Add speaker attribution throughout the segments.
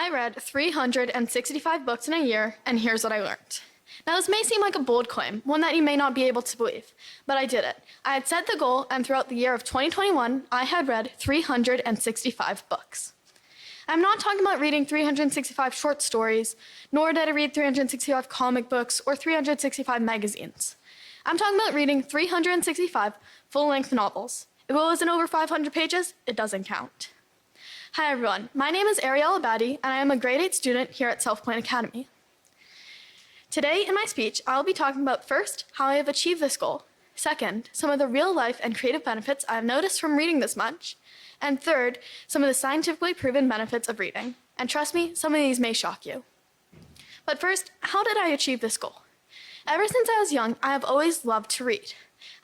Speaker 1: I read 365 books in a year, and here's what I learned. Now, this may seem like a bold claim, one that you may not be able to believe, but I did it. I had set the goal, and throughout the year of 2021, I had read 365 books. I'm not talking about reading 365 short stories, nor did I read 365 comic books or 365 magazines. I'm talking about reading 365 full-length novels. If it wasn't over 500 pages, it doesn't count. Hi everyone, my name is Ariel Abadi, and I am a grade 8 student here at Self Plan Academy. Today in my speech, I'll be talking about first, how I have achieved this goal, second, some of the real life and creative benefits I've noticed from reading this much, and third, some of the scientifically proven benefits of reading. And trust me, some of these may shock you. But first, how did I achieve this goal? Ever since I was young, I have always loved to read.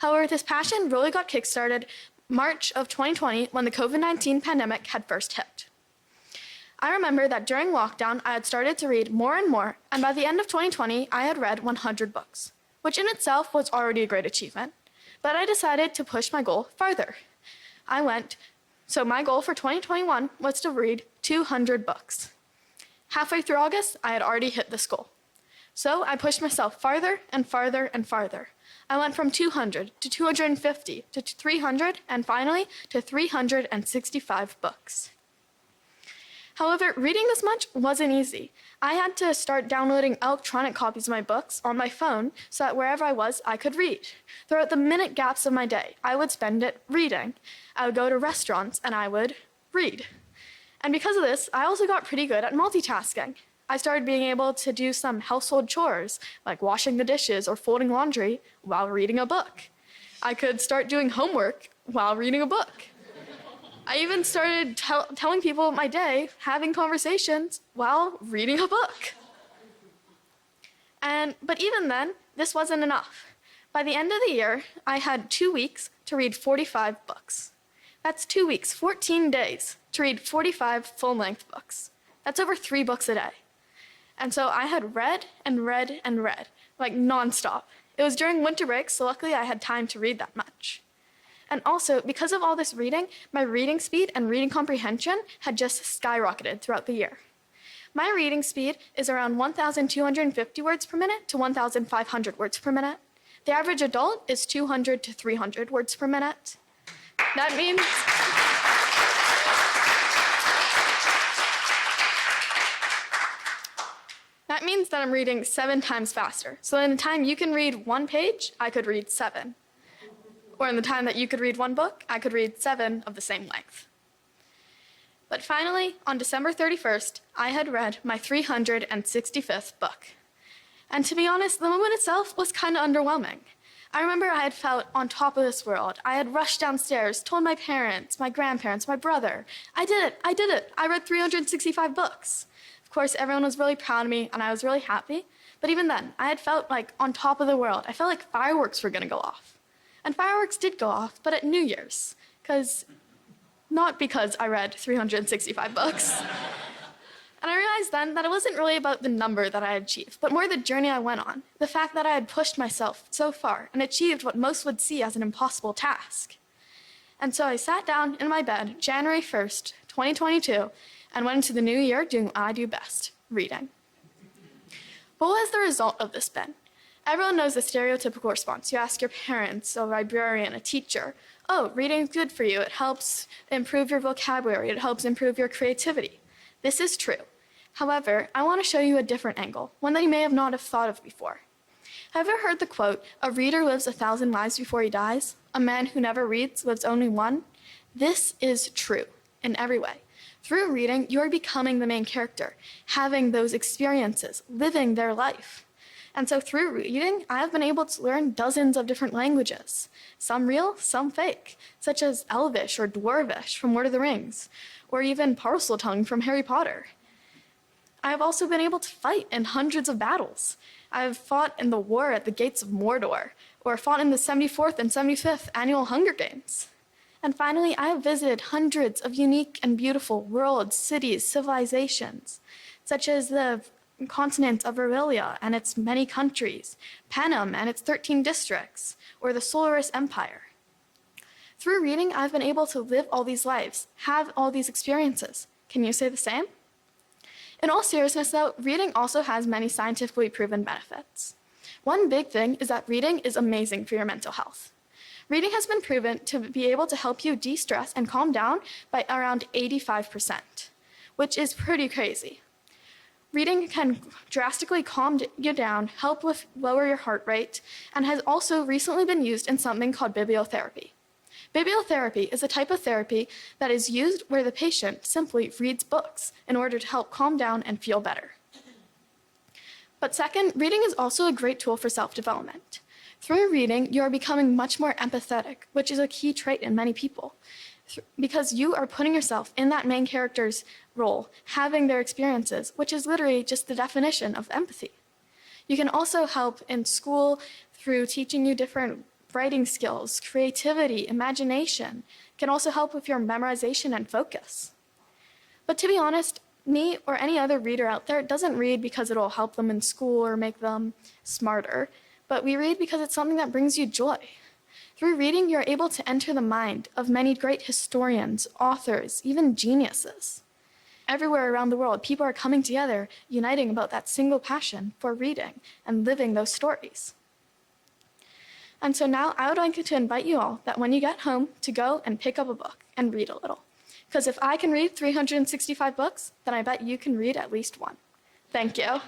Speaker 1: However, this passion really got kickstarted March of 2020 when the COVID-19 pandemic had first hit. I remember that during lockdown, I had started to read more and more, and by the end of 2020, I had read 100 books, which in itself was already a great achievement. But I decided to push my goal farther. So my goal for 2021 was to read 200 books. Halfway through August, I had already hit this goal. So I pushed myself farther and farther and farther. I went from 200 to 250 to 300 and finally to 365 books. However, reading this much wasn't easy. I had to start downloading electronic copies of my books on my phone so that wherever I was, I could read. Throughout the minute gaps of my day, I would spend it reading. I would go to restaurants and I would read. And because of this, I also got pretty good at multitasking. I started being able to do some household chores, like washing the dishes or folding laundry, while reading a book. I could start doing homework while reading a book. I even started telling people my day, having conversations while reading a book. But even then, this wasn't enough. By the end of the year, I had 2 weeks to read 45 books. That's 2 weeks, 14 days, to read 45 full-length books. That's over 3 books a day. And so I had read and read and read, like nonstop. It was during winter break, so luckily I had time to read that much. And also, because of all this reading, my reading speed and reading comprehension had just skyrocketed throughout the year. My reading speed is around 1,250 words per minute to 1,500 words per minute. The average adult is 200 to 300 words per minute. That means that I'm reading 7 times faster. So in the time you can read 1 page, I could read 7. Or in the time that you could read 1 book, I could read 7 of the same length. But finally, on December 31st, I had read my 365th book. And to be honest, the moment itself was kind of underwhelming. I remember I had felt on top of this world. I had rushed downstairs, told my parents, my grandparents, my brother, I did it, I read 365 books. Of course, everyone was really proud of me, and I was really happy. But even then, I had felt like on top of the world. I felt like fireworks were gonna go off. And fireworks did go off, but at New Year's. Not because I read 365 books. And I realized then that it wasn't really about the number that I had achieved, but more the journey I went on. The fact that I had pushed myself so far and achieved what most would see as an impossible task. And so I sat down in my bed, January 1st, 2022, and went into the new year doing what I do best, reading. But what has the result of this been? Everyone knows the stereotypical response. You ask your parents, a librarian, a teacher, oh, reading is good for you. It helps improve your vocabulary. It helps improve your creativity. This is true. However, I want to show you a different angle, one that you may have not have thought of before. Have you ever heard the quote, a reader lives 1,000 lives before he dies? A man who never reads lives only one? This is true in every way. Through reading, you're becoming the main character, having those experiences, living their life. And so through reading, I have been able to learn dozens of different languages, some real, some fake, such as Elvish or Dwarvish from Lord of the Rings, or even Parseltongue from Harry Potter. I have also been able to fight in hundreds of battles. I have fought in the war at the gates of Mordor, or fought in the 74th and 75th annual Hunger Games. And finally, I have visited hundreds of unique and beautiful worlds, cities, civilizations, such as the continent of Aurelia and its many countries, Panem and its 13 districts, or the Solaris Empire. Through reading, I've been able to live all these lives, have all these experiences. Can you say the same? In all seriousness, though, reading also has many scientifically proven benefits. One big thing is that reading is amazing for your mental health. Reading has been proven to be able to help you de-stress and calm down by around 85%, which is pretty crazy. Reading can drastically calm you down, help with lower your heart rate, and has also recently been used in something called bibliotherapy. Bibliotherapy is a type of therapy that is used where the patient simply reads books in order to help calm down and feel better. But second, reading is also a great tool for self-development. Through reading, you are becoming much more empathetic, which is a key trait in many people, because you are putting yourself in that main character's role, having their experiences, which is literally just the definition of empathy. You can also help in school through teaching you different writing skills, creativity, imagination. It can also help with your memorization and focus. But to be honest, me or any other reader out there doesn't read because it'll help them in school or make them smarter, but we read because it's something that brings you joy. Through reading, you're able to enter the mind of many great historians, authors, even geniuses. Everywhere around the world, people are coming together, uniting about that single passion for reading and living those stories. And so now I would like to invite you all that when you get home to go and pick up a book and read a little. Because if I can read 365 books, then I bet you can read at least one. Thank you.